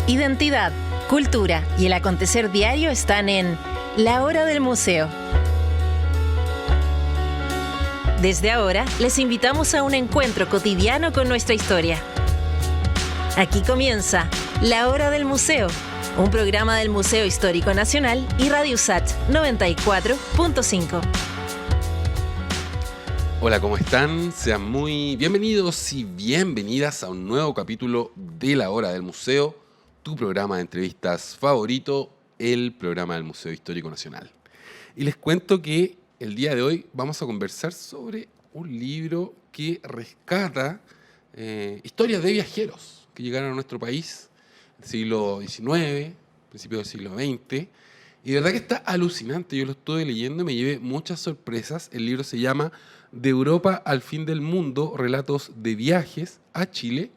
Identidad, cultura y el acontecer diario están en La Hora del Museo. Desde ahora, les invitamos a un encuentro cotidiano con nuestra historia. Aquí comienza La Hora del Museo, un programa del Museo Histórico Nacional y Radio USACH 94.5. Hola, ¿cómo están? Sean muy bienvenidos y bienvenidas a un nuevo capítulo de La Hora del Museo, tu programa de entrevistas favorito, el programa del Museo Histórico Nacional. Y les cuento que el día de hoy vamos a conversar sobre un libro que rescata historias de viajeros que llegaron a nuestro país en el siglo XIX, principios del siglo XX. Y de verdad que está alucinante. Yo lo estuve leyendo y me llevé muchas sorpresas. El libro se llama De Europa al fin del mundo, relatos de viajes a Chile.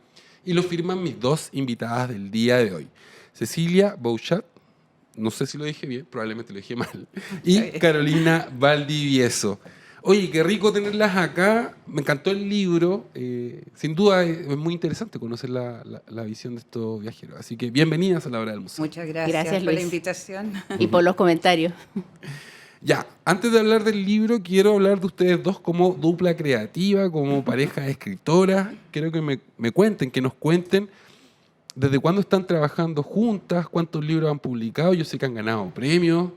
Y lo firman mis dos invitadas del día de hoy. Cecilia Bouchat, no sé si lo dije bien, probablemente lo dije mal, y Carolina Valdivieso. Oye, qué rico tenerlas acá. Me encantó el libro. Sin duda es muy interesante conocer la visión de estos viajeros. Así que bienvenidas a La Hora del Museo. Muchas gracias por la invitación. Y por los comentarios. Ya, antes de hablar del libro, quiero hablar de ustedes dos como dupla creativa, como pareja de escritoras. Quiero que que nos cuenten desde cuándo están trabajando juntas, cuántos libros han publicado. Yo sé que han ganado premios,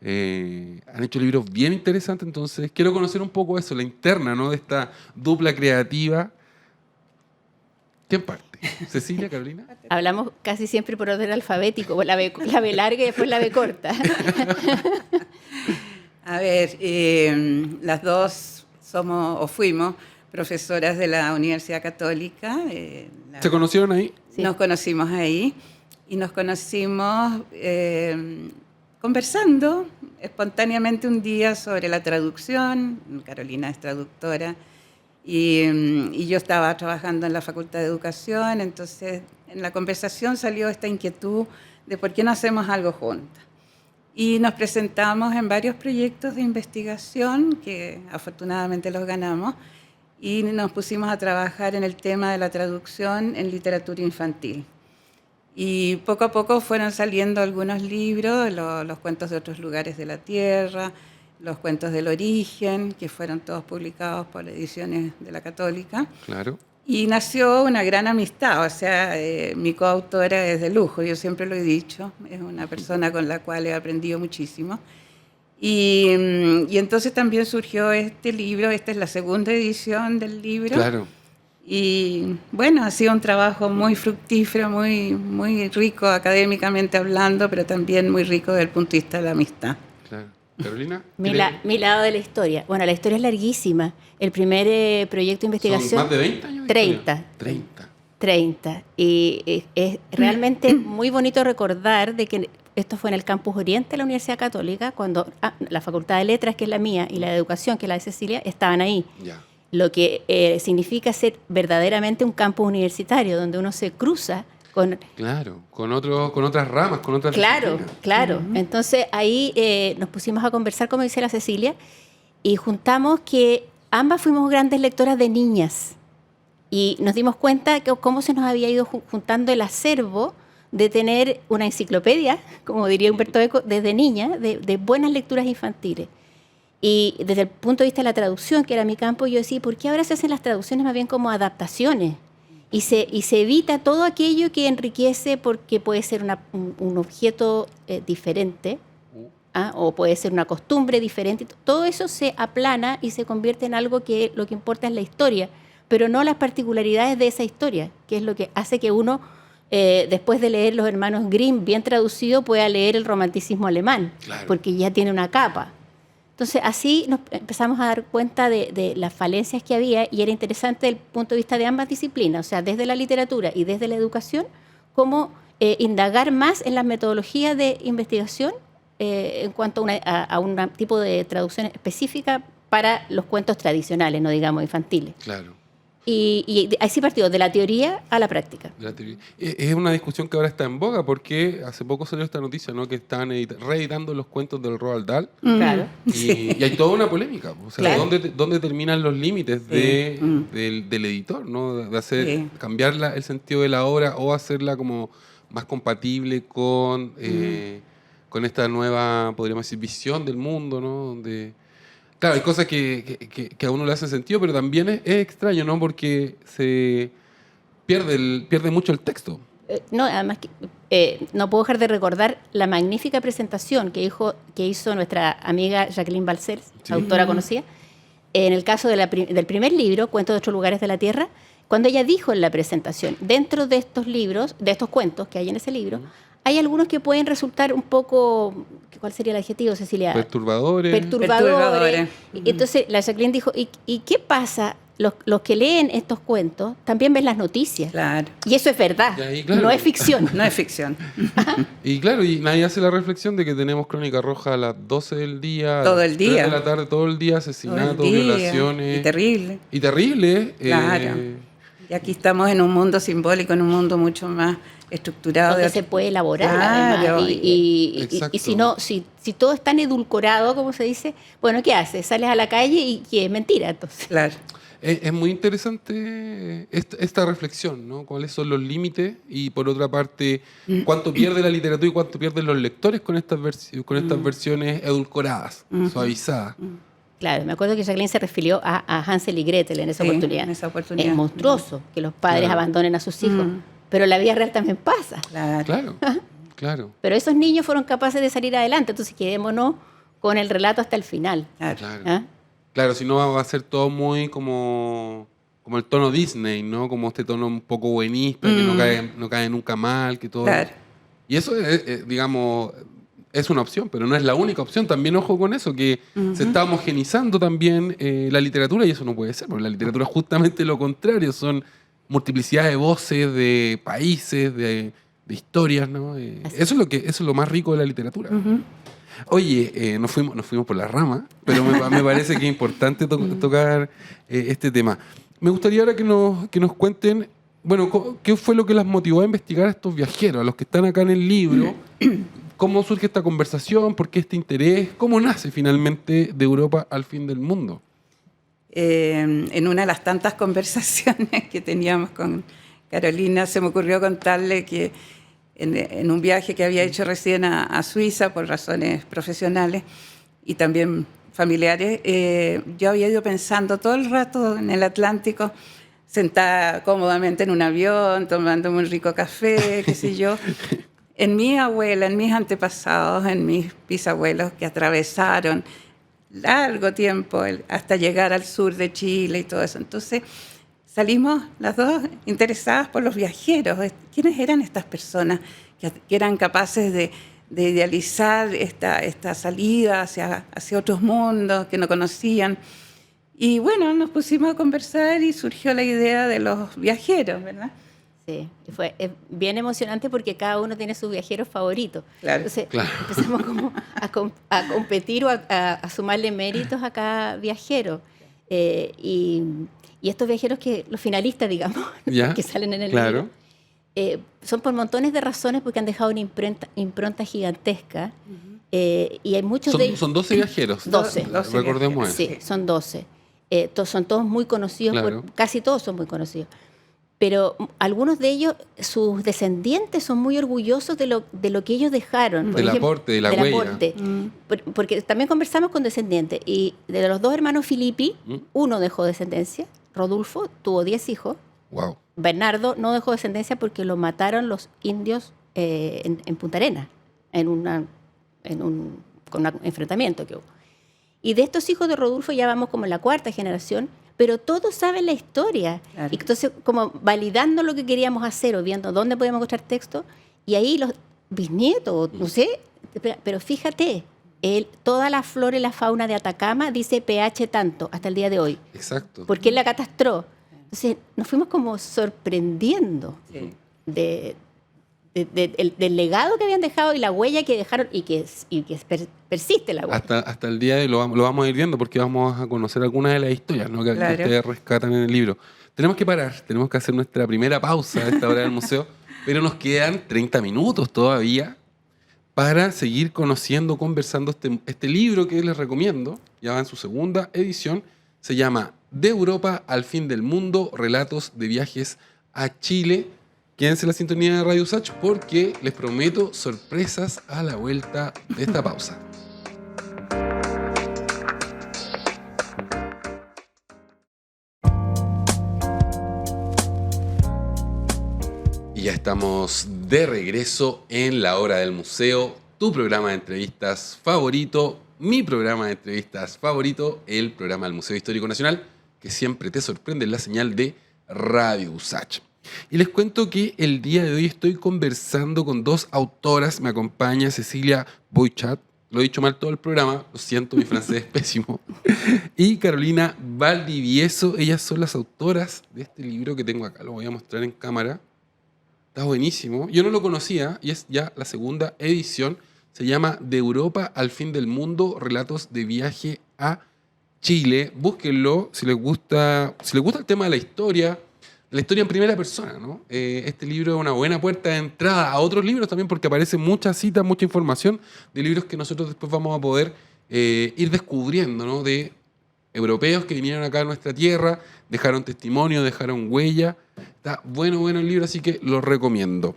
han hecho libros bien interesantes, entonces quiero conocer un poco eso, la interna, ¿no?, de esta dupla creativa. ¿Quién parte? ¿Cecilia, Carolina? Hablamos casi siempre por orden alfabético, la B larga y después la B corta. A ver, las dos fuimos profesoras de la Universidad Católica. ¿Se conocieron ahí? Sí. Nos conocimos ahí y nos conocimos conversando espontáneamente un día sobre la traducción. Carolina es traductora y yo estaba trabajando en la Facultad de Educación, entonces en la conversación salió esta inquietud de por qué no hacemos algo juntas. Y nos presentamos en varios proyectos de investigación que afortunadamente los ganamos y nos pusimos a trabajar en el tema de la traducción en literatura infantil. Y poco a poco fueron saliendo algunos libros, los cuentos de otros lugares de la tierra, los cuentos del origen, que fueron todos publicados por Ediciones de la Católica. Claro. Y nació una gran amistad, o sea, mi coautora es de lujo, yo siempre lo he dicho, es una persona con la cual he aprendido muchísimo. Y entonces también surgió este libro, esta es la segunda edición del libro. Claro. Y bueno, ha sido un trabajo muy fructífero, muy, muy rico académicamente hablando, pero también muy rico desde el punto de vista de la amistad. Claro. Carolina. Mi lado de la historia. Bueno, la historia es larguísima. El primer proyecto de investigación... ¿Son más de 20 años? 30. Y es realmente muy bonito recordar de que esto fue en el Campus Oriente de la Universidad Católica, cuando la Facultad de Letras, que es la mía, y la de Educación, que es la de Cecilia, estaban ahí. Ya. Lo que significa ser verdaderamente un campus universitario, donde uno se cruza con... Claro, con otras ramas, con otras Claro. Uh-huh. Entonces ahí nos pusimos a conversar, como dice la Cecilia, y juntamos que ambas fuimos grandes lectoras de niñas. Y nos dimos cuenta que cómo se nos había ido juntando el acervo de tener una enciclopedia, como diría Humberto Eco, desde niña, de buenas lecturas infantiles. Y desde el punto de vista de la traducción, que era mi campo, yo decía, ¿por qué ahora se hacen las traducciones más bien como adaptaciones? Y se evita todo aquello que enriquece, porque puede ser un objeto diferente, o puede ser una costumbre diferente. Todo eso se aplana y se convierte en algo que lo que importa es la historia, pero no las particularidades de esa historia, que es lo que hace que uno, después de leer Los Hermanos Grimm bien traducido, pueda leer el romanticismo alemán, claro, porque ya tiene una capa. Entonces, así nos empezamos a dar cuenta de las falencias que había, y era interesante desde el punto de vista de ambas disciplinas, o sea, desde la literatura y desde la educación, cómo indagar más en las metodologías de investigación en cuanto a un tipo de traducción específica para los cuentos tradicionales, no digamos infantiles. Claro. Y así partió, de la teoría a la práctica. Es una discusión que ahora está en boga, porque hace poco salió esta noticia, ¿no?, que están reeditando los cuentos del Roald Dahl. Claro. Y hay toda una polémica. O sea, claro, ¿dónde terminan los límites del editor, ¿no? De hacer, cambiar el sentido de la obra o hacerla como más compatible con esta nueva, podríamos decir, visión del mundo, ¿no? Donde, claro, hay cosas que a uno le hacen sentido, pero también es extraño, ¿no? Porque se pierde mucho el texto. No, además no puedo dejar de recordar la magnífica presentación que hizo nuestra amiga Jacqueline Balcells, Sí. autora conocida, en el caso del primer libro, Cuentos de otros lugares de la Tierra, cuando ella dijo en la presentación, dentro de estos libros, de estos cuentos que hay en ese libro, hay algunos que pueden resultar un poco, ¿cuál sería el adjetivo, Cecilia? Perturbadores. Perturbadores. Y entonces la Jacqueline dijo, ¿y qué pasa? Los que leen estos cuentos también ven las noticias. Claro. Y eso es verdad, Y ahí, claro. no es ficción. No es ficción. Y claro, y nadie hace la reflexión de que tenemos Crónica Roja a las 12 del día, Todo a las el día. 3 de la tarde, todo el día, asesinatos, Todo el día. violaciones. Y terrible. Y terrible. Claro. Y aquí estamos en un mundo simbólico, en un mundo mucho más estructurado. Donde se puede elaborar, Claro. además. Y Exacto. si todo es tan edulcorado, como se dice, bueno, ¿qué haces? Sales a la calle y ¿qué? Es mentira, entonces. Claro. Es muy interesante esta reflexión, ¿no? ¿Cuáles son los límites? Y por otra parte, ¿cuánto pierde la literatura y cuánto pierden los lectores con estas versiones edulcoradas, suavizadas? Claro, me acuerdo que Jacqueline se refirió a Hansel y Gretel en esa Sí, oportunidad. en esa oportunidad. Es monstruoso que los padres Claro. abandonen a sus hijos, pero en la vida real también pasa. Claro. Claro, claro. Pero esos niños fueron capaces de salir adelante, entonces quedémonos con el relato hasta el final. Claro. Claro. ¿Ah? Claro, si no va a ser todo muy como el tono Disney, ¿no? Como este tono un poco buenista, que no cae nunca mal, que todo... Claro. Y eso, digamos, es una opción, pero no es la única opción. También ojo con eso, que se está homogenizando también la literatura y eso no puede ser, porque la literatura es justamente lo contrario, son multiplicidad de voces, de países, de historias, ¿no? Eso es lo más rico de la literatura. Oye, nos fuimos por la rama, pero me parece que es importante tocar este tema. Me gustaría ahora que nos cuenten, bueno, ¿qué fue lo que las motivó a investigar a estos viajeros, a los que están acá en el libro? ¿Cómo surge esta conversación? ¿Por qué este interés? ¿Cómo nace finalmente de Europa al fin del mundo? En una de las tantas conversaciones que teníamos con Carolina, se me ocurrió contarle que en un viaje que había hecho recién a Suiza por razones profesionales y también familiares, yo había ido pensando todo el rato en el Atlántico, sentada cómodamente en un avión, tomándome un rico café, qué sé yo, en mi abuela, en mis antepasados, en mis bisabuelos que atravesaron largo tiempo hasta llegar al sur de Chile y todo eso. Entonces salimos las dos interesadas por los viajeros. ¿Quiénes eran estas personas que eran capaces de idealizar esta salida hacia otros mundos que no conocían? Y bueno, nos pusimos a conversar y surgió la idea de los viajeros, ¿verdad? Sí, es bien emocionante porque cada uno tiene sus viajeros favoritos. Claro. Entonces Claro. empezamos como a competir o a sumarle méritos a cada viajero. Y estos viajeros, los finalistas, digamos, ¿Ya? que salen en el Claro. libro, son por montones de razones porque han dejado una impronta gigantesca. Y hay muchos de ellos. Son 12 viajeros. 12. Recordemos eso. Sí, son 12. Son todos muy conocidos, Claro. casi todos son muy conocidos. Pero algunos de ellos, sus descendientes son muy orgullosos de lo que ellos dejaron. Por Del ejemplo, aporte, de la del huella. aporte. Porque también conversamos con descendientes. Y de los dos hermanos Filippi, uno dejó descendencia. Rodolfo tuvo 10 hijos. Wow. Bernardo no dejó descendencia porque lo mataron los indios en Punta Arenas, con un enfrentamiento que hubo. Y de estos hijos de Rodolfo ya vamos como en la 4ª generación, pero todos saben la historia. Claro. Y entonces, como validando lo que queríamos hacer o viendo dónde podíamos encontrar texto, y ahí los bisnietos, no sé, pero fíjate, toda la flora y la fauna de Atacama dice pH tanto hasta el día de hoy, Exacto. porque él la catastró. Entonces, nos fuimos como sorprendiendo Sí. del legado que habían dejado y la huella que dejaron y que persiste la huella. Hasta el día de hoy lo vamos a ir viendo porque vamos a conocer algunas de las historias, ¿no? que Claro. ustedes rescatan en el libro. Tenemos que parar, tenemos que hacer nuestra primera pausa a esta hora del museo, pero nos quedan 30 minutos todavía para seguir conociendo, conversando este libro que les recomiendo. Ya va en su 2ª edición. Se llama De Europa al fin del mundo, relatos de viajes a Chile. Quédense en la sintonía de Radio USACH porque les prometo sorpresas a la vuelta de esta pausa. Y ya estamos de regreso en La Hora del Museo, tu programa de entrevistas favorito, mi programa de entrevistas favorito, el programa del Museo Histórico Nacional, que siempre te sorprende en la señal de Radio USACH. Y les cuento que el día de hoy estoy conversando con dos autoras. Me acompaña Cecilia Boichat, lo he dicho mal todo el programa, lo siento, mi francés es pésimo, y Carolina Valdivieso. Ellas son las autoras de este libro que tengo acá, lo voy a mostrar en cámara. Está buenísimo, yo no lo conocía y es ya la segunda edición. Se llama De Europa al fin del mundo, relatos de viaje a Chile. Búsquenlo si les gusta el tema de la historia en primera persona, ¿no? Este libro es una buena puerta de entrada a otros libros también porque aparece muchas citas, mucha información de libros que nosotros después vamos a poder ir descubriendo, ¿no? De europeos que vinieron acá a nuestra tierra, dejaron testimonio, dejaron huella. Está bueno el libro, así que lo recomiendo.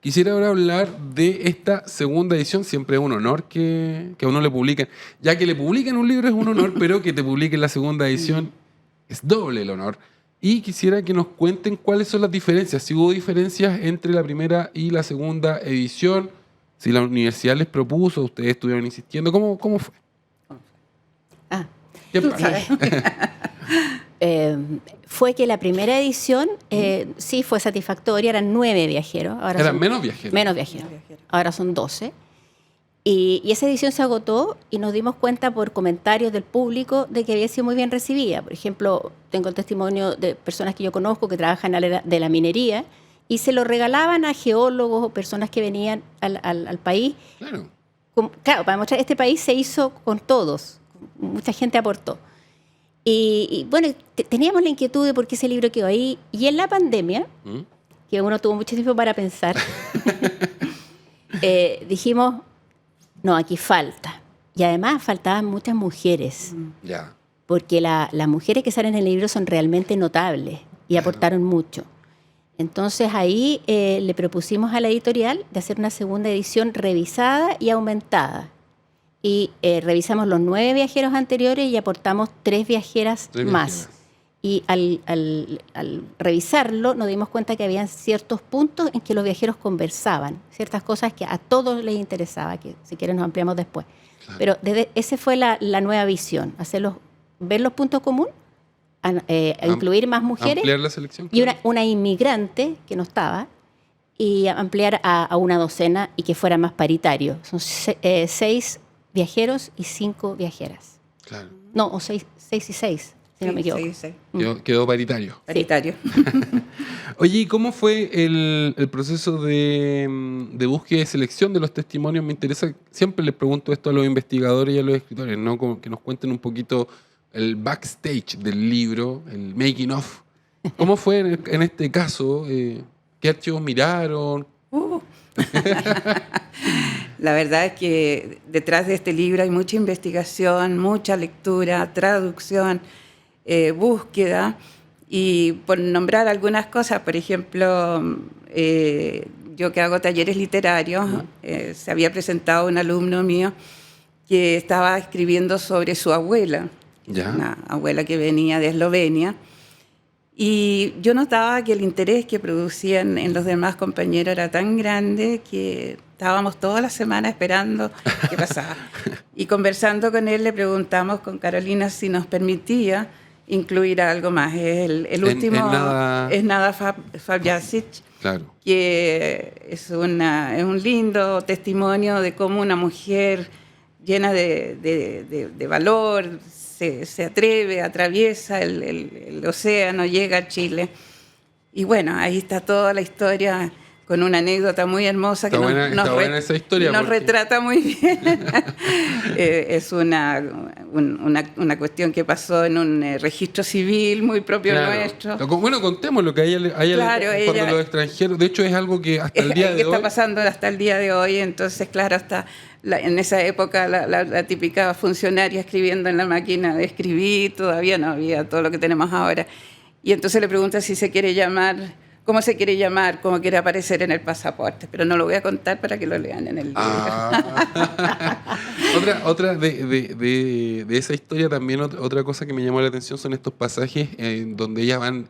Quisiera ahora hablar de esta segunda edición. Siempre es un honor que a uno le publiquen. Ya que le publiquen un libro es un honor, pero que te publiquen la segunda edición es doble el honor. Y quisiera que nos cuenten cuáles son las diferencias, si hubo diferencias entre la primera y la segunda edición, si la universidad les propuso, ustedes estuvieron insistiendo, ¿cómo fue? ¿Qué pasa? Fue que la primera edición sí fue satisfactoria, eran 9 viajeros. ¿Eran menos viajeros? Menos viajeros, ahora son 12. Y esa edición se agotó y nos dimos cuenta por comentarios del público de que había sido muy bien recibida. Por ejemplo, tengo el testimonio de personas que yo conozco que trabajan de la minería y se lo regalaban a geólogos o personas que venían al país. Claro. Claro, para mostrar, este país se hizo con todos, mucha gente aportó. Y bueno, teníamos la inquietud de por qué ese libro quedó ahí. Y en la pandemia, que uno tuvo mucho tiempo para pensar, dijimos, no, aquí falta. Y además faltaban muchas mujeres. Ya. Porque las mujeres que salen en el libro son realmente notables y aportaron mucho. Entonces ahí le propusimos a la editorial de hacer una segunda edición revisada y aumentada. Y revisamos los 9 viajeros anteriores y aportamos 3 viajeras más. Y al revisarlo nos dimos cuenta que habían ciertos puntos en que los viajeros conversaban, ciertas cosas que a todos les interesaba, que si quieren nos ampliamos después. Claro. Pero esa fue la nueva visión, ver los puntos comunes, incluir más mujeres, ampliar la selección, claro. Y una inmigrante que no estaba, y ampliar a una docena y que fuera más paritario. Son 6 viajeros y 5 viajeras. Claro. No, o 6 y 6. Si no me equivoco. Sí. Quedó paritario. Paritario. Oye, ¿y cómo fue el proceso de búsqueda y selección de los testimonios? Me interesa, siempre les pregunto esto a los investigadores y a los escritores, ¿no? Como que nos cuenten un poquito el backstage del libro, el making of. ¿Cómo fue en este caso? ¿Qué archivos miraron? La verdad es que detrás de este libro hay mucha investigación, mucha lectura, traducción, búsqueda, y por nombrar algunas cosas, por ejemplo, yo que hago talleres literarios, se había presentado un alumno mío que estaba escribiendo sobre su abuela, una abuela que venía de Eslovenia, y yo notaba que el interés que producían en los demás compañeros era tan grande que estábamos toda la semana esperando qué pasaba. Y conversando con él le preguntamos con Carolina si nos permitía incluir algo más. El último es Nada Fabjasic, claro. Que es un lindo testimonio de cómo una mujer llena de valor se atreve, atraviesa el océano, llega a Chile. Y bueno, ahí está toda la historia con una anécdota muy hermosa que nos retrata muy bien. Es una cuestión que pasó en un registro civil muy propio nuestro. Bueno, contemos lo que hay claro, cuando los extranjeros. De hecho, es algo que hasta el día de hoy está pasando hasta el día de hoy. Entonces, claro, en esa época la típica funcionaria escribiendo en la máquina de escribir, todavía no había todo lo que tenemos ahora. Y entonces le pregunta si se quiere llamar cómo se quiere llamar, cómo quiere aparecer en el pasaporte, pero no lo voy a contar para que lo lean en el libro. Otra de esa historia también, otra cosa que me llamó la atención son estos pasajes donde ellas van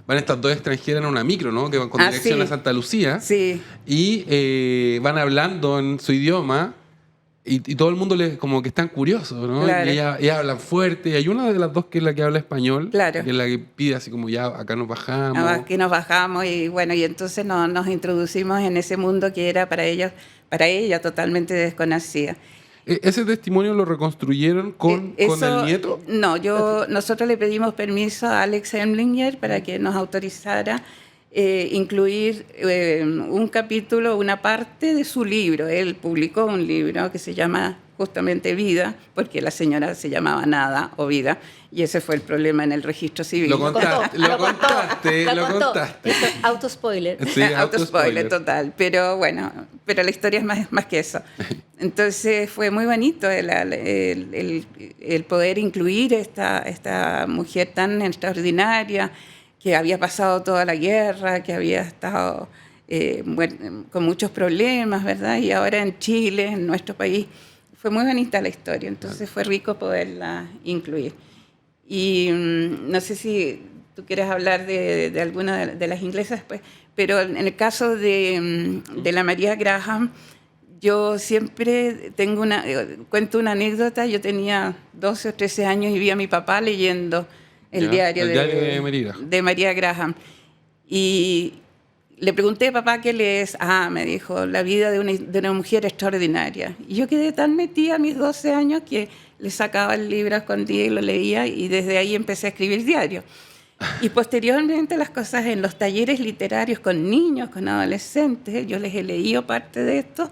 estas dos extranjeras en una micro, ¿no? Que van con dirección a Santa Lucía. Sí. Y van hablando en su idioma. Y todo el mundo como que están curiosos, ¿no? Claro. Y ellas hablan fuerte. Y hay una de las dos que es la que habla español, claro, que es la que pide así como ya, acá nos bajamos. Aquí nos bajamos y bueno, y entonces nos introducimos en ese mundo que era para ella totalmente desconocida. ¿Ese testimonio lo reconstruyeron con el nieto? No, nosotros le pedimos permiso a Alex Emlinger para que nos autorizara incluir un capítulo, una parte de su libro. Él publicó un libro que se llama justamente Vida, porque la señora se llamaba Nada o Vida, y ese fue el problema en el registro civil. Lo contaste. Autospoiler. Sí, autospoiler total, pero bueno, pero la historia es más que eso. Entonces fue muy bonito el poder incluir esta mujer tan extraordinaria, que había pasado toda la guerra, que había estado con muchos problemas, ¿verdad? Y ahora en Chile, en nuestro país, fue muy bonita la historia, entonces fue rico poderla incluir. Y no sé si tú quieres hablar de alguna de las inglesas, pues, pero en el caso de la María Graham, yo siempre cuento una anécdota. Yo tenía 12 o 13 años y vi a mi papá leyendo el diario de María Graham. Y le pregunté, papá, ¿qué lees? Me dijo, la vida de una mujer extraordinaria. Y yo quedé tan metida a mis 12 años que le sacaba el libro escondido y lo leía, y desde ahí empecé a escribir diario. Y posteriormente las cosas en los talleres literarios con niños, con adolescentes, yo les he leído parte de esto,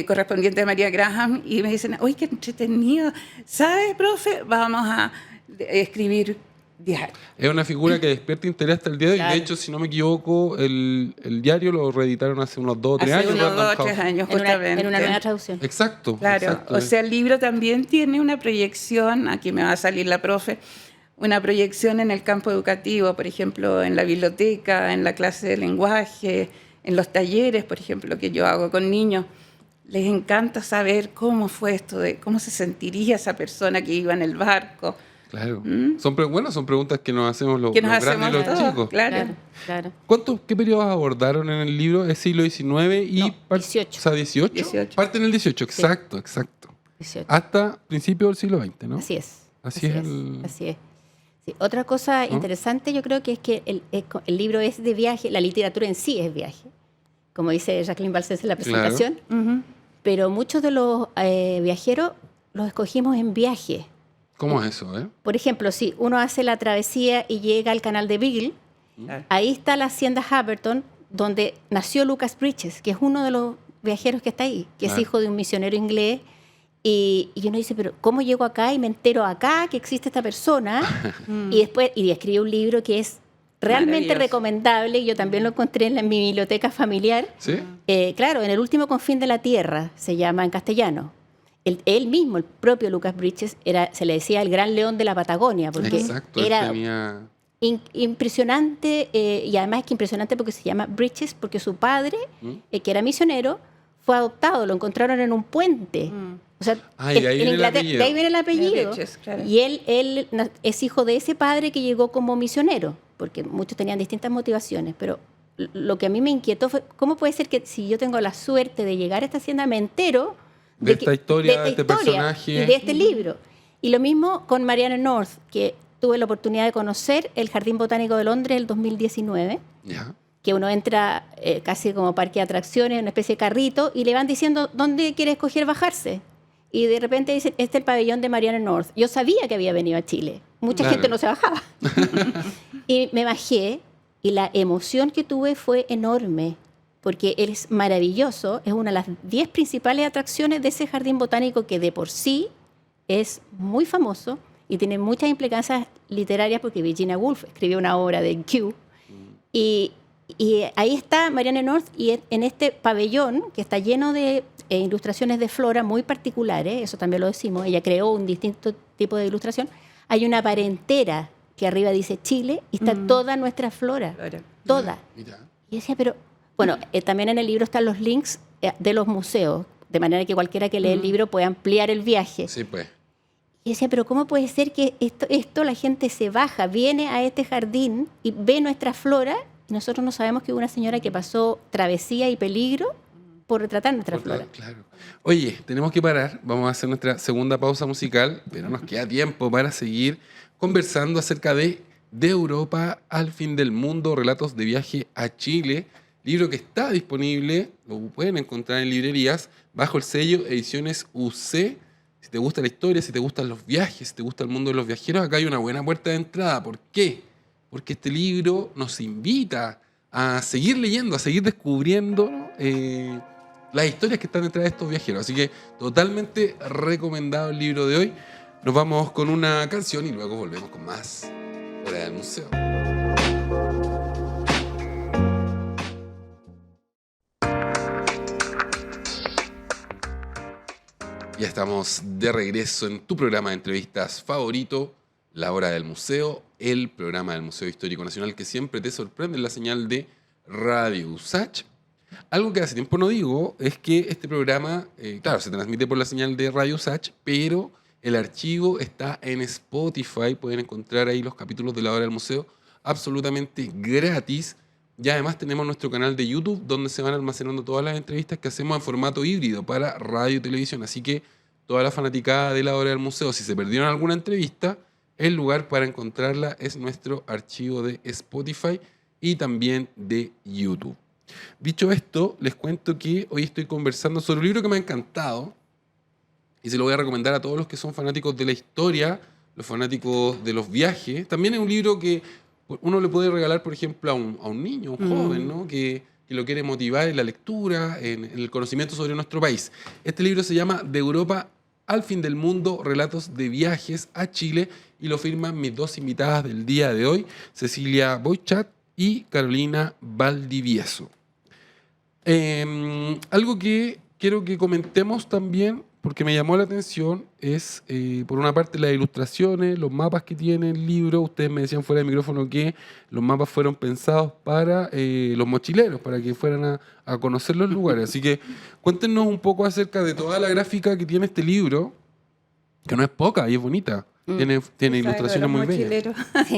correspondiente a María Graham, y me dicen, ¡uy, qué entretenido! ¿Sabe, profe? Vamos a escribir diario. Es una figura que despierta interés hasta el día de hoy. Claro. De hecho, si no me equivoco, el diario lo reeditaron hace unos 2 o 3 años. Hace unos 2 o 3 años, justamente. En una nueva traducción. Exacto. Claro. Exacto. O sea, el libro también tiene una proyección, aquí me va a salir la profe, una proyección en el campo educativo, por ejemplo, en la biblioteca, en la clase de lenguaje, en los talleres, por ejemplo, que yo hago con niños. Les encanta saber cómo fue esto, cómo se sentiría esa persona que iba en el barco. Claro. Son preguntas que nos hacemos los grandes y los chicos. Claro. ¿Qué periodos abordaron en el libro? ¿Es siglo XIX y 18? O sea, 18. Parte en el 18, exacto. 18. Hasta principios del siglo XX, ¿no? Así es. Así es. Sí. Otra cosa interesante, yo creo que es que el libro es de viaje, la literatura en sí es viaje, como dice Jacqueline Balcells en la presentación, claro. Pero muchos de los viajeros los escogimos en viaje. ¿Cómo es eso? Por ejemplo, si uno hace la travesía y llega al canal de Beagle, ahí está la hacienda Haverton, donde nació Lucas Bridges, que es uno de los viajeros que está ahí, que es hijo de un misionero inglés. Y uno dice, pero ¿cómo llego acá y me entero acá que existe esta persona? Y escribe un libro que es realmente recomendable, y yo también lo encontré en mi biblioteca familiar. ¿Sí? Claro, en El último confín de la tierra, se llama en castellano. Él mismo, el propio Lucas Bridges, se le decía el gran león de la Patagonia, porque era impresionante, y además es que impresionante porque se llama Bridges, porque su padre, que era misionero, fue adoptado, lo encontraron en un puente. O sea, en Inglaterra, de ahí viene el apellido. Bridges, claro. Y él es hijo de ese padre que llegó como misionero, porque muchos tenían distintas motivaciones, pero lo que a mí me inquietó fue, ¿cómo puede ser que si yo tengo la suerte de llegar a esta hacienda me entero de esta historia, de este personaje y de este libro? Y lo mismo con Marianne North, que tuve la oportunidad de conocer el Jardín Botánico de Londres el 2019, que uno entra casi como parque de atracciones, una especie de carrito, y le van diciendo dónde quiere escoger bajarse. Y de repente dicen, este es el pabellón de Marianne North. Yo sabía que había venido a Chile. Mucha gente no se bajaba. Y me bajé, y la emoción que tuve fue enorme, porque él es maravilloso, es una de las 10 principales atracciones de ese jardín botánico, que de por sí es muy famoso y tiene muchas implicancias literarias, porque Virginia Woolf escribió una obra de Kew. Y ahí está Marianne North, y en este pabellón, que está lleno de ilustraciones de flora muy particulares, eso también lo decimos, ella creó un distinto tipo de ilustración, hay una parentera que arriba dice Chile y está toda nuestra flora, Claro. toda. Mira. Y decía, pero bueno, también en el libro están los links de los museos, de manera que cualquiera que lee el libro puede ampliar el viaje. Sí, pues. Y decía, pero ¿cómo puede ser que esto la gente se baja, viene a este jardín y ve nuestra flora y nosotros no sabemos que hubo una señora que pasó travesía y peligro por retratar nuestra flora? Claro. Oye, tenemos que parar. Vamos a hacer nuestra segunda pausa musical, pero nos queda tiempo para seguir conversando acerca de Europa al fin del mundo, relatos de viaje a Chile, libro que está disponible, lo pueden encontrar en librerías, bajo el sello Ediciones UC. Si te gusta la historia, si te gustan los viajes, si te gusta el mundo de los viajeros, acá hay una buena puerta de entrada. ¿Por qué? Porque este libro nos invita a seguir leyendo, a seguir descubriendo, ¿no? Las historias que están detrás de estos viajeros. Así que totalmente recomendado el libro de hoy. Nos vamos con una canción y luego volvemos con más Hora del Museo. Ya estamos de regreso en tu programa de entrevistas favorito, La Hora del Museo, el programa del Museo Histórico Nacional que siempre te sorprende en la señal de Radio USACH. Algo que hace tiempo no digo es que este programa, claro, se transmite por la señal de Radio USACH, pero el archivo está en Spotify. Pueden encontrar ahí los capítulos de La Hora del Museo absolutamente gratis. Y además tenemos nuestro canal de YouTube donde se van almacenando todas las entrevistas que hacemos en formato híbrido para radio y televisión. Así que toda la fanaticada de La Hora del Museo, si se perdieron alguna entrevista, el lugar para encontrarla es nuestro archivo de Spotify y también de YouTube. Dicho esto, les cuento que hoy estoy conversando sobre un libro que me ha encantado y se lo voy a recomendar a todos los que son fanáticos de la historia, los fanáticos de los viajes. También es un libro que uno le puede regalar, por ejemplo, a un niño, a un joven, ¿no? que lo quiere motivar en la lectura, en el conocimiento sobre nuestro país. Este libro se llama De Europa al fin del mundo, relatos de viajes a Chile, y lo firman mis dos invitadas del día de hoy, Cecilia Boichat y Carolina Valdivieso. Algo que quiero que comentemos también, porque me llamó la atención, es, por una parte, las ilustraciones, los mapas que tiene el libro. Ustedes me decían fuera del micrófono que los mapas fueron pensados para los mochileros, para que fueran a conocer los lugares. Así que cuéntenos un poco acerca de toda la gráfica que tiene este libro, que no es poca y es bonita. Tiene ilustraciones muy bellas. Sí.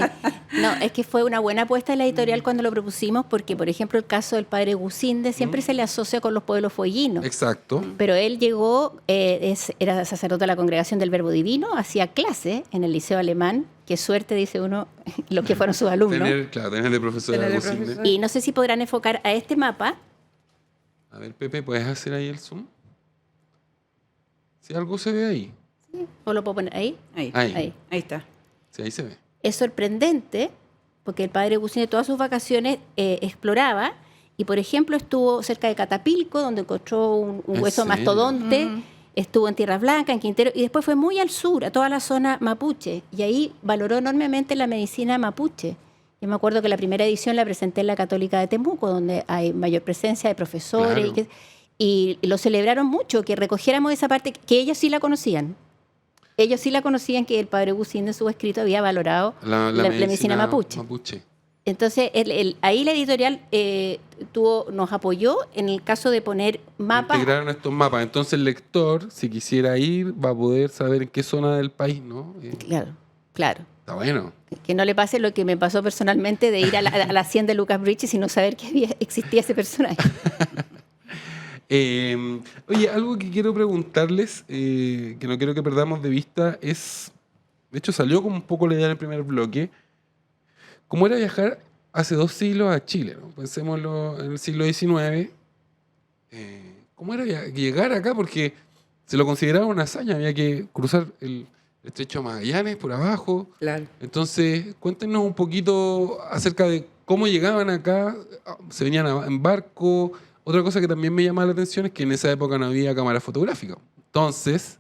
No, es que fue una buena apuesta en la editorial cuando lo propusimos, porque, por ejemplo, el caso del padre Gusinde siempre se le asocia con los pueblos fueguinos. Exacto. Pero él llegó, era sacerdote de la Congregación del Verbo Divino, hacía clase en el Liceo Alemán. Qué suerte, dice uno, los que fueron sus alumnos. Tener de profesor a Gusinde. Y no sé si podrán enfocar a este mapa. A ver, Pepe, ¿puedes hacer ahí el zoom? Si algo se ve ahí. ¿O lo puedo poner ahí? Ahí está. Sí, ahí se ve. Es sorprendente porque el padre Gusinde todas sus vacaciones exploraba y, por ejemplo, estuvo cerca de Catapilco, donde encontró un hueso mastodonte, estuvo en Tierras Blancas, en Quintero, y después fue muy al sur, a toda la zona mapuche, y ahí valoró enormemente la medicina mapuche. Yo me acuerdo que la primera edición la presenté en la Católica de Temuco, donde hay mayor presencia de profesores, Claro. y lo celebraron mucho, que recogiéramos esa parte, que ellos sí la conocían. Ellos sí la conocían, que el padre Gusinde en su escrito había valorado la medicina mapuche. Entonces, ahí la editorial nos apoyó en el caso de poner mapas. Integraron estos mapas. Entonces el lector, si quisiera ir, va a poder saber en qué zona del país, ¿no? Claro. Está bueno. Que no le pase lo que me pasó personalmente de ir a la hacienda de Lucas Bridges y no saber que existía ese personaje. Oye, algo que quiero preguntarles, que no quiero que perdamos de vista, es, de hecho salió como un poco la idea en el primer bloque, cómo era viajar hace 2 siglos a Chile, ¿no? Pensémoslo en el siglo XIX, cómo era llegar acá, porque se lo consideraba una hazaña, había que cruzar el estrecho de Magallanes por abajo. Claro. Entonces, cuéntenos un poquito acerca de cómo llegaban acá, se venían en barco. Otra cosa que también me llama la atención es que en esa época no había cámara fotográfica. Entonces,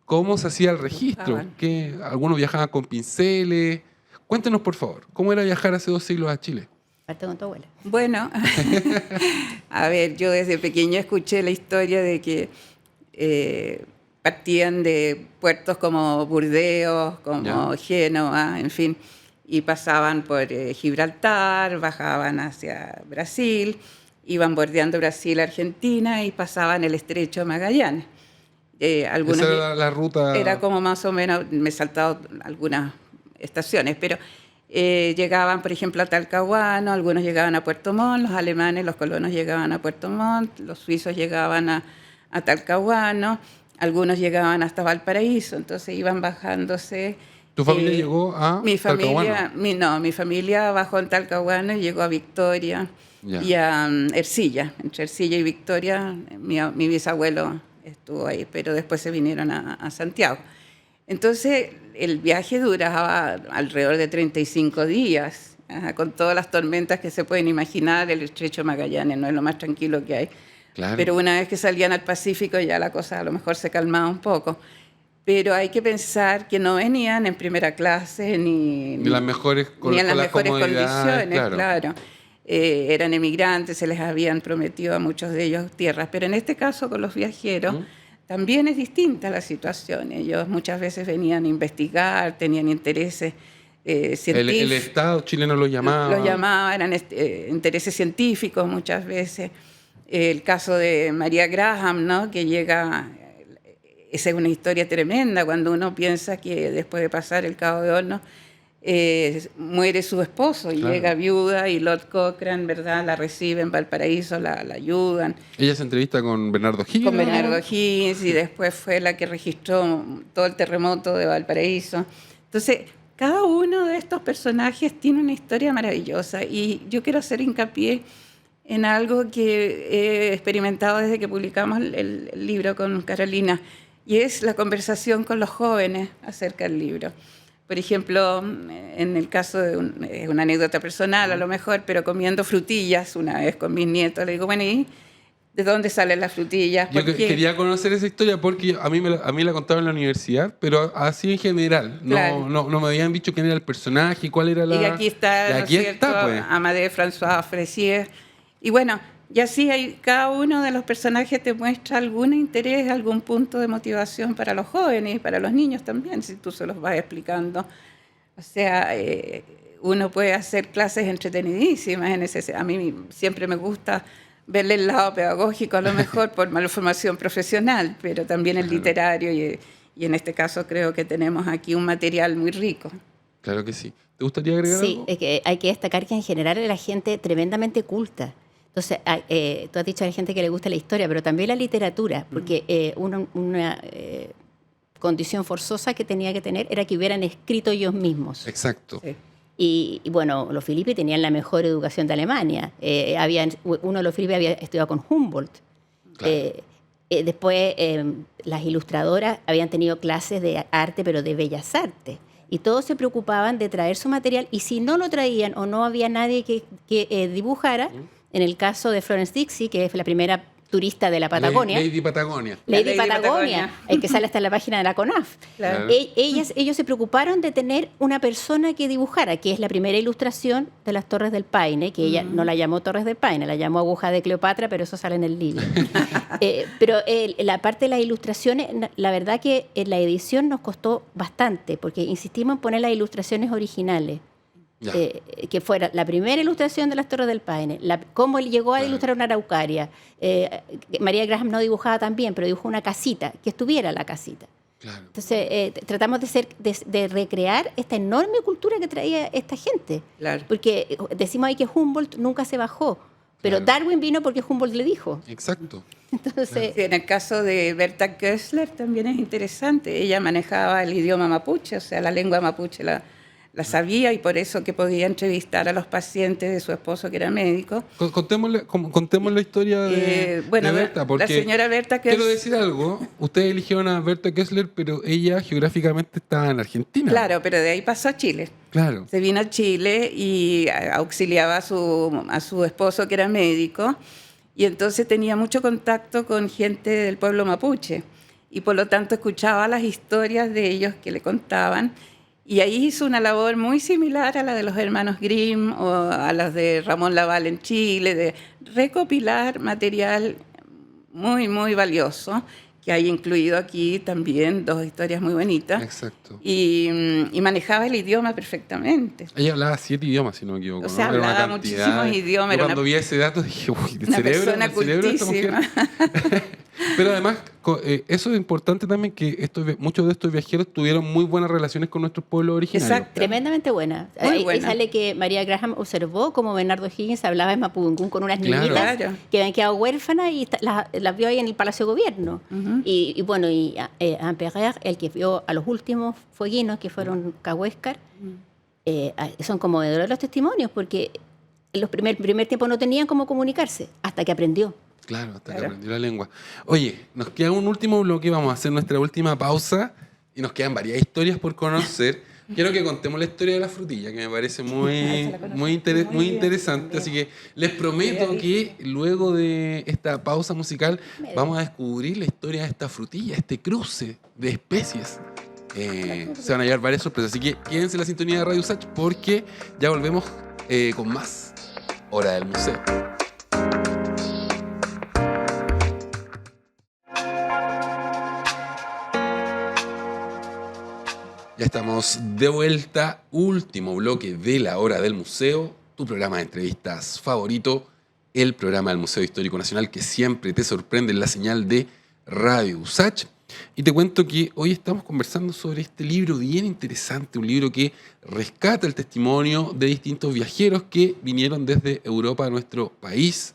¿cómo se hacía el registro? ¿Qué? ¿Algunos viajaban con pinceles? Cuéntenos, por favor, ¿cómo era viajar hace 2 siglos a Chile? Parte con tu abuela. Bueno, a ver, yo desde pequeño escuché la historia de que partían de puertos como Burdeos, como Génova, en fin. y pasaban por Gibraltar, bajaban hacia Brasil, iban bordeando Brasil, Argentina y pasaban el estrecho de Magallanes. Esa era la ruta. Era como más o menos, me he saltado algunas estaciones, pero llegaban, por ejemplo, a Talcahuano, algunos llegaban a Puerto Montt, los alemanes, los colonos llegaban a Puerto Montt, los suizos llegaban a Talcahuano, algunos llegaban hasta Valparaíso, entonces iban bajándose. ¿Tu familia llegó a Talcahuano? Mi familia bajó en Talcahuano y llegó a Victoria y a Ercilla. Entre Ercilla y Victoria, mi bisabuelo estuvo ahí, pero después se vinieron a Santiago. Entonces, el viaje duraba alrededor de 35 días, con todas las tormentas que se pueden imaginar. El estrecho de Magallanes no es lo más tranquilo que hay. Claro. Pero una vez que salían al Pacífico ya la cosa a lo mejor se calmaba un poco. Pero hay que pensar que no venían en primera clase ni en las mejores condiciones, claro. Eran emigrantes, se les habían prometido a muchos de ellos tierras. Pero en este caso, con los viajeros, también es distinta la situación. Ellos muchas veces venían a investigar, tenían intereses científicos. El Estado chileno los llamaba. Los llamaba, eran intereses científicos muchas veces. El caso de María Graham, ¿no? Que llega... Esa es una historia tremenda, cuando uno piensa que después de pasar el Cabo de Hornos muere su esposo y llega viuda y Lord Cochrane, ¿verdad? La recibe en Valparaíso, la ayudan. Ella se entrevista con Bernardo Higgins. Con Bernardo Higgins, y después fue la que registró todo el terremoto de Valparaíso. Entonces, cada uno de estos personajes tiene una historia maravillosa y yo quiero hacer hincapié en algo que he experimentado desde que publicamos el libro con Carolina, y es la conversación con los jóvenes acerca del libro. Por ejemplo, en el caso de una anécdota personal a lo mejor, pero comiendo frutillas una vez con mis nietos, le digo, bueno, ¿y de dónde salen las frutillas? Yo quería conocer esa historia porque a mí la contaban en la universidad, pero así en general. Claro. No me habían dicho quién era el personaje, cuál era la... Y aquí está, ¿no es cierto? Pues. Amadé François Fressier. Y bueno... Y así cada uno de los personajes te muestra algún interés, algún punto de motivación para los jóvenes y para los niños también, si tú se los vas explicando. O sea, uno puede hacer clases entretenidísimas en ese. A mí siempre me gusta verle el lado pedagógico, a lo mejor por malformación profesional, pero también el literario y en este caso creo que tenemos aquí un material muy rico. Claro que sí. ¿Te gustaría agregar algo? Sí, es que hay que destacar que en general es la gente tremendamente culta. Entonces, tú has dicho a la gente que le gusta la historia, pero también la literatura, porque una condición forzosa que tenía que tener era que hubieran escrito ellos mismos. Exacto. Sí. Y bueno, los Filippi tenían la mejor educación de Alemania. Uno de los Filippi había estudiado con Humboldt. Claro. Después, las ilustradoras habían tenido clases de arte, pero de bellas artes. Y todos se preocupaban de traer su material, y si no lo traían o no había nadie que dibujara... En el caso de Florence Dixie, que es la primera turista de la Patagonia. Lady Patagonia. Lady Patagonia, que sale hasta en la página de la CONAF. Claro. Ellos se preocuparon de tener una persona que dibujara, que es la primera ilustración de las Torres del Paine, que ella no la llamó Torres del Paine, la llamó Aguja de Cleopatra, pero eso sale en el libro. Pero la parte de las ilustraciones, la verdad que en la edición nos costó bastante, porque insistimos en poner las ilustraciones originales. Que fuera la primera ilustración de las Torres del Paine, cómo él llegó a ilustrar una araucaria. María Graham no dibujaba tan bien, pero dibujó una casita, que estuviera la casita. Claro. Entonces, tratamos de recrear esta enorme cultura que traía esta gente. Claro. Porque decimos ahí que Humboldt nunca se bajó, pero Darwin vino porque Humboldt le dijo. Exacto. Entonces, sí, en el caso de Berta Köstler también es interesante. Ella manejaba el idioma mapuche, o sea, la lengua mapuche la sabía, y por eso que podía entrevistar a los pacientes de su esposo, que era médico. Contemos la historia de Berta, porque la señora Berta Köstler... Quiero decir algo, ustedes eligieron a Berta Köstler, pero ella geográficamente estaba en Argentina. Claro, pero de ahí pasó a Chile. Claro. Se vino a Chile y auxiliaba a su esposo, que era médico, y entonces tenía mucho contacto con gente del pueblo mapuche, y por lo tanto escuchaba las historias de ellos que le contaban. Y ahí hizo una labor muy similar a la de los hermanos Grimm o a las de Ramón Lavalle en Chile, de recopilar material muy, muy valioso que hay incluido aquí también 2 historias muy bonitas. Exacto. Y manejaba el idioma perfectamente. Ella hablaba 7 idiomas, si no me equivoco. O sea, ¿no? Era una hablaba cantidad. muchísimos idiomas. Yo cuando vi ese dato dije, uy, ¿el una cerebro persona de esta mujer? cultísima. Pero además, eso es importante también, que muchos de estos viajeros tuvieron muy buenas relaciones con nuestros pueblos originarios. Exacto. Tremendamente buena. Muy Ahí buena. sale que María Graham observó cómo Bernardo Higgins hablaba en Mapudungun con unas Claro. niñitas Claro. que habían quedado huérfanas y las vio ahí en el Palacio de Gobierno. Y bueno, y Amperer, el que vio a los últimos fueguinos que fueron Cahuéscar, son conmovedores los testimonios, porque en el primer tiempo no tenían cómo comunicarse, hasta que aprendió. Claro, hasta que Claro. aprendió la lengua. Oye, nos queda un último bloque, vamos a hacer nuestra última pausa y nos quedan varias historias por conocer. Quiero que contemos la historia de la frutilla, que me parece muy, muy interesante. Así que les prometo que luego de esta pausa musical vamos a descubrir la historia de esta frutilla, este cruce de especies. Se van a llevar varias sorpresas. Así que quédense en la sintonía de Radio Usach porque ya volvemos con más Hora del Museo. Ya estamos de vuelta, último bloque de la Hora del Museo, tu programa de entrevistas favorito, el programa del Museo Histórico Nacional que siempre te sorprende en la señal de Radio Usach. Y te cuento que hoy estamos conversando sobre este libro bien interesante, un libro que rescata el testimonio de distintos viajeros que vinieron desde Europa a nuestro país.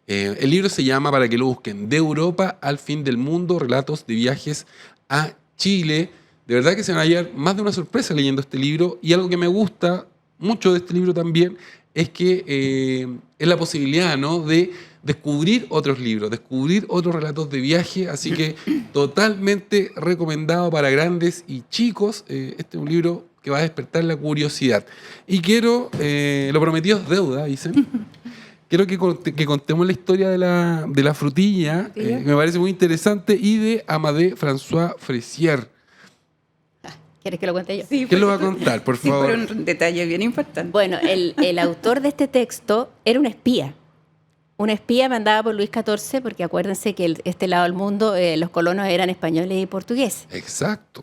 El libro se llama, para que lo busquen, De Europa al fin del mundo, relatos de viajes a Chile. De verdad que se van a llevar más de una sorpresa leyendo este libro, y algo que me gusta mucho de este libro también es que es la posibilidad, ¿no?, de descubrir otros libros, descubrir otros relatos de viaje, así que totalmente recomendado para grandes y chicos. Este es un libro que va a despertar la curiosidad. Y quiero, lo prometido es deuda, dicen. Quiero que contemos la historia de la frutilla, que me parece muy interesante, y de Amadé François Fressier. ¿Quieres que lo cuente yo? Sí, ¿Quién lo va a contar, por sí, favor? por un detalle bien importante. Bueno, el autor de este texto era un espía. Un espía mandado por Luis XIV, porque acuérdense que este lado del mundo los colonos eran españoles y portugueses. Exacto.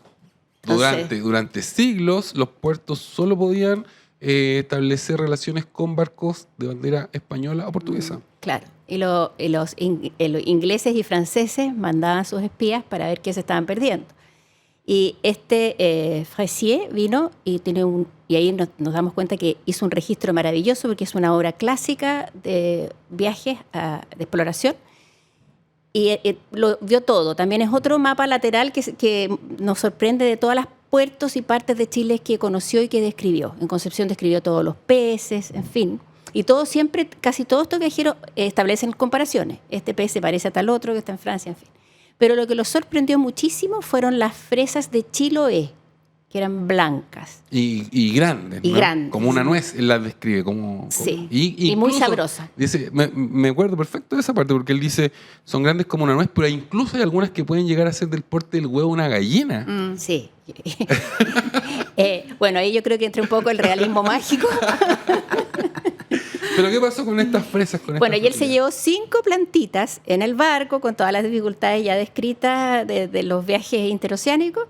Entonces- Durante siglos los puertos solo podían establecer relaciones con barcos de bandera española o portuguesa. Claro. Y los ingleses y franceses mandaban sus espías para ver qué se estaban perdiendo. Y Fressier vino y ahí nos damos cuenta que hizo un registro maravilloso, porque es una obra clásica de viajes, de exploración, y lo vio todo. También es otro mapa lateral que nos sorprende de todas las puertos y partes de Chile que conoció y que describió. En Concepción describió todos los peces, en fin. Y casi todos estos viajeros establecen comparaciones. Este pez se parece a tal otro que está en Francia, en fin. Pero lo que los sorprendió muchísimo fueron las fresas de Chiloé, que eran blancas. Y grandes, Y ¿no? grandes. Como una nuez, él las describe como... Sí, y muy incluso sabrosa. Dice, me acuerdo perfecto de esa parte, porque él dice, son grandes como una nuez, pero incluso hay algunas que pueden llegar a ser del porte del huevo de una gallina. Sí. Bueno, ahí yo creo que entra un poco el realismo mágico. ¿Pero qué pasó con estas fresas? Bueno, y él se llevó 5 plantitas en el barco, con todas las dificultades ya descritas de los viajes interoceánicos,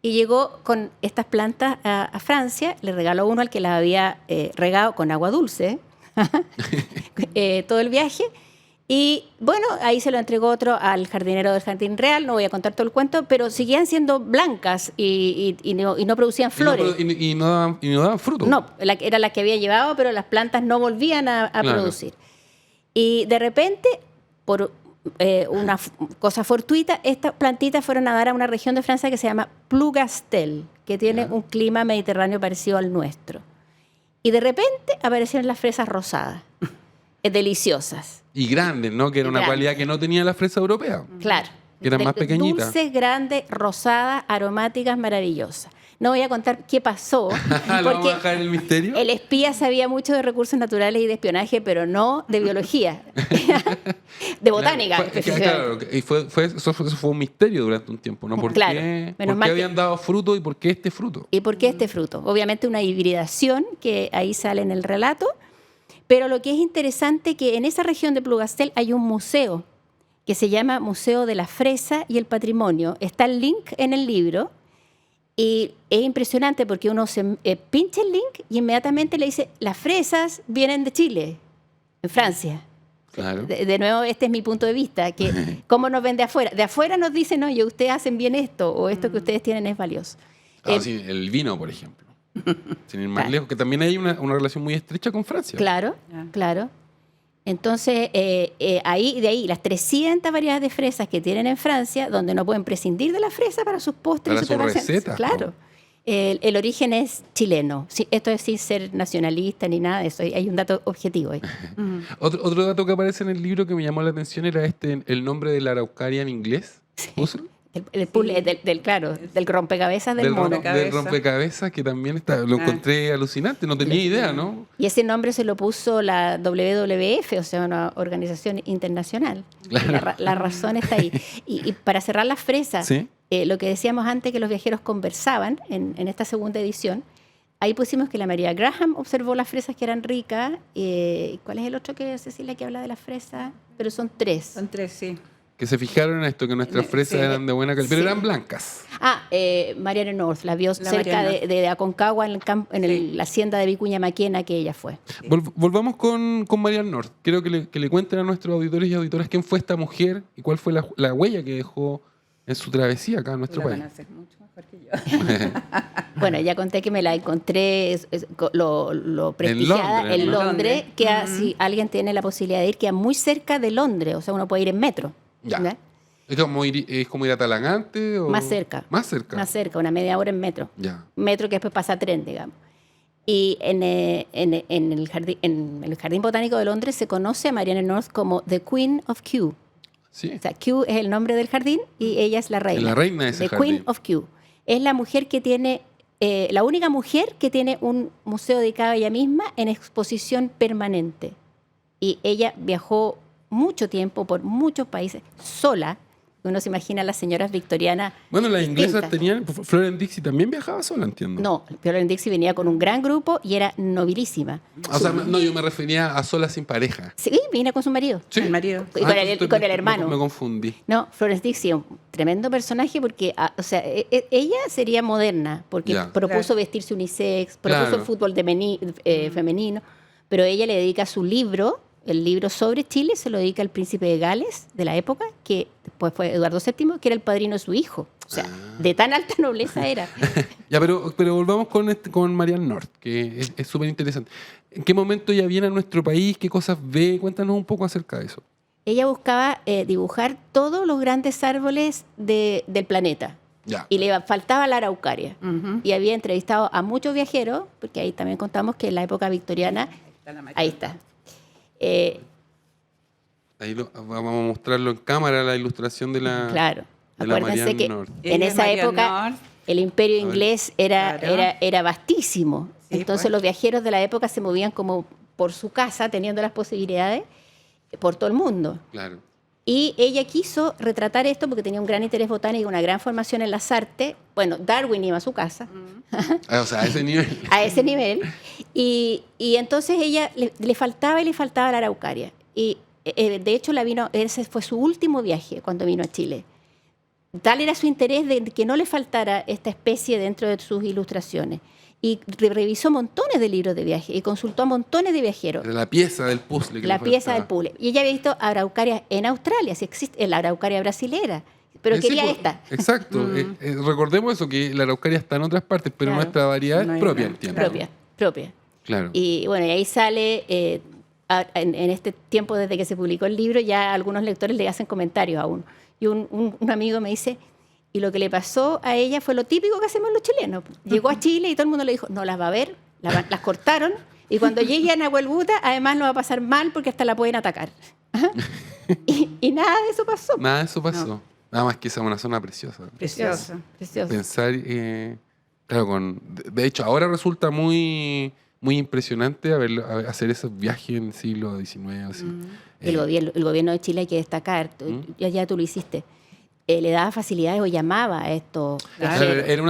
y llegó con estas plantas a Francia. Le regaló uno al que las había regado con agua dulce todo el viaje. Y bueno, ahí se lo entregó otro al jardinero del Jardín Real. No voy a contar todo el cuento, pero seguían siendo blancas y no producían flores. Y no daban fruto. No, era la que había llevado, pero las plantas no volvían a Claro. producir. Y de repente, por una cosa fortuita, estas plantitas fueron a dar a una región de Francia que se llama Plougastel, que tiene un clima mediterráneo parecido al nuestro. Y de repente aparecieron las fresas rosadas, deliciosas. Y grandes, ¿no? Que era una Grandes. cualidad que no tenía la fresa europea. Claro. Que eran más pequeñitas. Dulces, grandes, rosadas, aromáticas, maravillosas. No voy a contar qué pasó, ¿Lo vamos a porque dejar en el misterio? el espía sabía mucho de recursos naturales y de espionaje, pero no de biología, de botánica. Claro, y eso fue un misterio durante un tiempo, ¿no? ¿Por Claro, qué, menos por mal qué que- habían dado fruto y por qué este fruto? ¿Y por qué este fruto? Obviamente una hibridación que ahí sale en el relato, pero lo que es interesante es que en esa región de Plougastel hay un museo que se llama Museo de la Fresa y el Patrimonio. Está el link en el libro y es impresionante porque uno se pincha el link y inmediatamente le dice, las fresas vienen de Chile, en Francia. Claro. De nuevo, este es mi punto de vista, que cómo nos ven de afuera. De afuera nos dicen, oye, ustedes hacen bien esto, o esto que ustedes tienen es valioso. Sí, el vino, por ejemplo. Sin ir más Claro. lejos, que también hay una relación muy estrecha con Francia. Claro, Ya. claro. Entonces, de ahí, las 300 variedades de fresas que tienen en Francia, donde no pueden prescindir de la fresa para sus postres. Para y sus preparaciones. recetas, Claro. ¿no? El origen es chileno. Sí, esto es sin ser nacionalista ni nada de eso. Hay un dato objetivo ahí. Otro dato que aparece en el libro que me llamó la atención era el nombre de la araucaria en inglés. ¿Puzzle? El puzzle del rompecabezas del mono. Del rompecabezas, que también lo encontré alucinante, no tenía idea, ¿no? Y ese nombre se lo puso la WWF, o sea, una organización internacional. Claro. La razón está ahí. Y para cerrar las fresas, Sí. lo que decíamos antes que los viajeros conversaban en esta segunda edición, ahí pusimos que la María Graham observó las fresas que eran ricas. ¿Cuál es el otro que Cecilia que habla de las fresas? Pero son 3. Son 3, sí. Que se fijaron en esto, que nuestras fresas Sí. eran de buena calidad, pero Sí. eran blancas. Mariana North la vio cerca Mariana. de Aconcagua, en la hacienda de Vicuña Maquena, que ella fue. Volvamos con Marian North. Quiero que le cuenten a nuestros auditores y auditoras quién fue esta mujer y cuál fue la huella que dejó en su travesía acá en Tú nuestro la país. conoces mucho mejor que yo. Bueno, ya conté que me la encontré lo prestigiada Londres, en ¿no? Londres, Londres. que si alguien tiene la posibilidad de ir, queda muy cerca de Londres, o sea, uno puede ir en metro. Ya. ¿ya? ¿Es como ir a Talagante? O... Más cerca. Más cerca. Más cerca, una media hora en metro. Ya. Metro que después pasa a tren, digamos. Y en el Jardín Botánico de Londres se conoce a Marianne North como The Queen of Kew. Sí. O sea, Kew es el nombre del jardín y ella es la reina. La reina de ese The jardín. Queen of Kew. Es la mujer que tiene, la única mujer que tiene un museo dedicado a ella misma en exposición permanente. Y ella viajó mucho tiempo por muchos países sola. Uno se imagina a las señoras victorianas. Bueno, las inglesas distintas. tenían... Florence Dixie también viajaba sola, entiendo. No, Florence Dixie venía con un gran grupo y era nobilísima. O sea, no, yo me refería a sola sin pareja. Sí, vino con su marido. Sí. El marido. Y con el hermano. Me confundí. No, Florence Dixie, un tremendo personaje porque, o sea, ella sería moderna porque Ya. propuso Claro. vestirse unisex, propuso Claro. el fútbol femenino, pero ella le dedica su libro, el libro sobre Chile, se lo dedica al príncipe de Gales de la época, que después fue Eduardo VII, que era el padrino de su hijo. O sea, de tan alta nobleza era. Ya, pero volvamos con Marianne North, que es súper interesante. ¿En qué momento ella viene a nuestro país? ¿Qué cosas ve? Cuéntanos un poco acerca de eso. Ella buscaba dibujar todos los grandes árboles del planeta. Ya. Y le faltaba la araucaria. Ujú. Y había entrevistado a muchos viajeros, porque ahí también contamos que en la época victoriana, Está la María. ahí está. Ahí vamos a mostrarlo en cámara, la ilustración de la... Claro. de la Acuérdense Marianne que North. en Ella es esa Marianne época North. el imperio ver. inglés era Claro. vastísimo. Sí, Entonces pues. los viajeros de la época se movían como por su casa, teniendo las posibilidades por todo el mundo. Claro. Y ella quiso retratar esto porque tenía un gran interés botánico, una gran formación en las artes. Bueno, Darwin iba a su casa, O sea, a ese nivel. a ese nivel. Y entonces ella le faltaba la araucaria. Y de hecho ese fue su último viaje cuando vino a Chile. Tal era su interés de que no le faltara esta especie dentro de sus ilustraciones. Y revisó montones de libros de viaje y consultó a montones de viajeros. Era la pieza del puzzle. Que La le pieza del faltaba. puzzle. Y ella había visto araucarias en Australia, si existe la araucaria brasilera, pero Sí, quería pues, esta. Exacto. Recordemos eso, que la araucaria está en otras partes, pero Claro. nuestra variedad No es hay propia, una. entiendo. Propia. Claro. Y bueno, y ahí sale, en este tiempo desde que se publicó el libro, ya algunos lectores le hacen comentarios a uno. Y un amigo me dice, y lo que le pasó a ella fue lo típico que hacemos los chilenos. Llegó a Chile y todo el mundo le dijo, no las va a ver, las cortaron, y cuando llegue a Nahuelbuta, además no va a pasar mal porque hasta la pueden atacar. y nada de eso pasó. Nada de eso pasó. Nada más que esa es una zona preciosa. Precioso. Precioso. Pensar, claro, de hecho, ahora resulta muy, muy impresionante hacer esos viajes en el siglo XIX. Así. El gobierno de Chile hay que destacar, ya tú lo hiciste. le daba facilidades o llamaba a estos Claro. viajeros. Era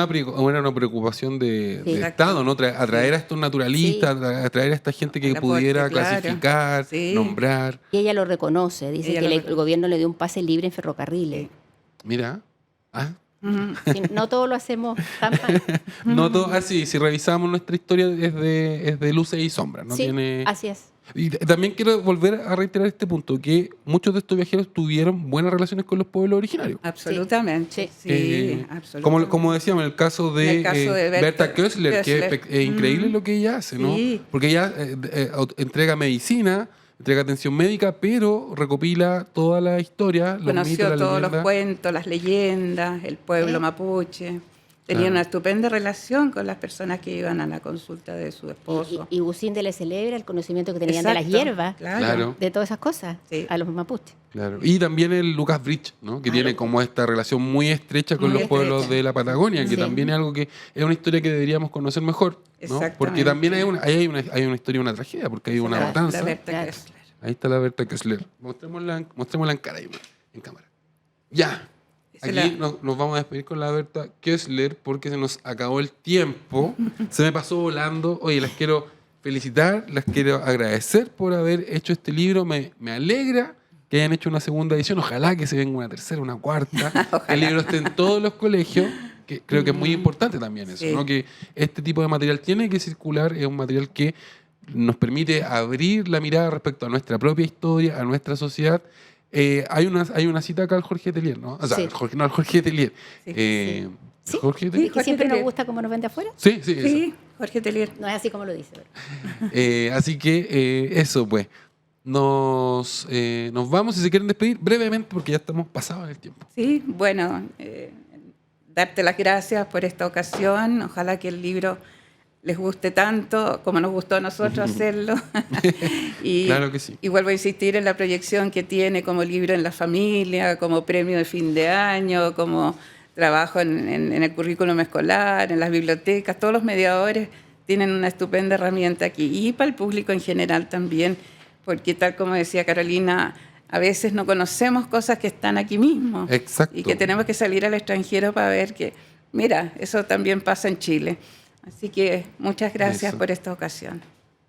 una preocupación de Sí. Estado, ¿no? Atraer a estos naturalistas, atraer a esta gente que El aporte, pudiera claro. clasificar, Sí. nombrar. Y ella lo reconoce, dice Ella que lo el reconoce. gobierno le dio un pase libre en ferrocarriles. Mira. Ah, Ujú. Sí, no todo lo hacemos tan mal. no todo, así, si revisamos nuestra historia es de luces y sombras, no Sí, tiene. así es. Y también quiero volver a reiterar este punto, que muchos de estos viajeros tuvieron buenas relaciones con los pueblos originarios. Absolutamente. Sí. Sí, Como, absolutamente. como decíamos, en el caso de, En el caso de Berta Kössler, que Kössler. es increíble lo que ella hace, ¿no? Sí. Porque ella entrega medicina, entrega atención médica, pero recopila toda la historia, los mitos, Conoció las todos los leyendas. cuentos, las leyendas, el pueblo Sí. mapuche. Tenía Claro. una estupenda relación con las personas que iban a la consulta de su esposo. Y Gusinde le celebra el conocimiento que tenían de las Exacto, hierbas, Claro. de todas esas cosas, Sí. a los mapuches. Claro. Y también el Lucas Bridge, ¿no? Que tiene como esta relación muy estrecha con Muy los pueblos estrecha. de la Patagonia, que Sí. también es algo que es una historia que deberíamos conocer mejor, ¿no? Exactamente. Porque también hay una historia, una tragedia, porque hay una La- matanza. La Berta Claro. Kössler. Ahí está la Berta Kössler. Mostrémosla en cara, ahí, en cámara. Ya. Se Aquí la- nos vamos a despedir con la Berta Kössler porque se nos acabó el tiempo. Se me pasó volando. Oye, las quiero felicitar, las quiero agradecer por haber hecho este libro. Me alegra que hayan hecho una segunda edición. Ojalá que se venga una tercera, una cuarta. Que el libro esté en todos los colegios. Que creo que es muy importante también eso, Sí. ¿no? Que este tipo de material tiene que circular. Es un material que nos permite abrir la mirada respecto a nuestra propia historia, a nuestra sociedad. Hay una cita acá al Jorge Telier, ¿no? O sea, Sí. al Jorge Telier. Sí, Sí. Jorge ¿Y Telier. que Jorge siempre nos Telier. gusta cómo nos ven de afuera? Sí, sí, eso. Sí, Jorge Telier. No es así como lo dice. pero- Así que eso, pues. Nos vamos, si se quieren despedir, brevemente, porque ya estamos pasados en el tiempo. Sí, bueno, darte las gracias por esta ocasión. Ojalá que el libro les guste tanto como nos gustó a nosotros hacerlo. y, Claro que sí. Y vuelvo a insistir en la proyección que tiene como libro en la familia, como premio de fin de año, como trabajo en el currículum escolar, en las bibliotecas. Todos los mediadores tienen una estupenda herramienta aquí. Y para el público en general también, porque tal como decía Carolina, a veces no conocemos cosas que están aquí mismo. Exacto. Y que tenemos que salir al extranjero para ver que, mira, eso también pasa en Chile. Así que muchas gracias Eso. por esta ocasión.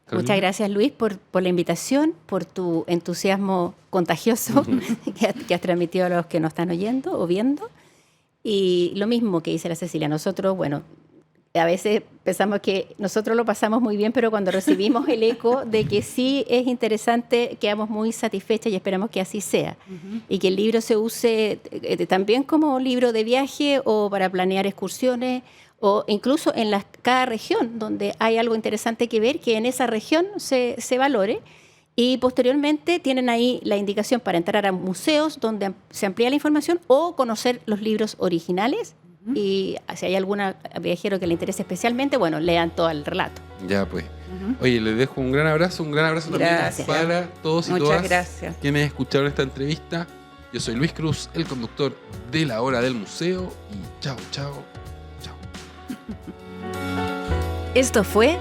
Carolina. Muchas gracias, Luis, por la invitación, por tu entusiasmo contagioso que has transmitido a los que nos están oyendo o viendo. Y lo mismo que dice la Cecilia, nosotros, bueno, a veces pensamos que nosotros lo pasamos muy bien, pero cuando recibimos el eco de que sí es interesante, quedamos muy satisfechas y esperamos que así sea. Y que el libro se use también como libro de viaje o para planear excursiones, o incluso en cada región donde hay algo interesante que ver, que en esa región se valore. Y posteriormente tienen ahí la indicación para entrar a museos donde se amplía la información o conocer los libros originales. Y si hay algún viajero que le interese especialmente, bueno, lean todo el relato. Ya, pues. Oye, les dejo un gran abrazo también Gracias. para todos y Muchas todas gracias. quienes escucharon esta entrevista. Yo soy Luis Cruz, el conductor de La Hora del Museo. Y chao, chao, chao. Esto fue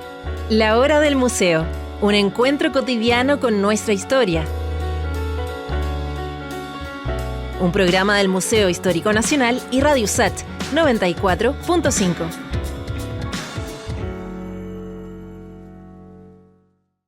La Hora del Museo, un encuentro cotidiano con nuestra historia. Un programa del Museo Histórico Nacional y Radio USAT 94.5.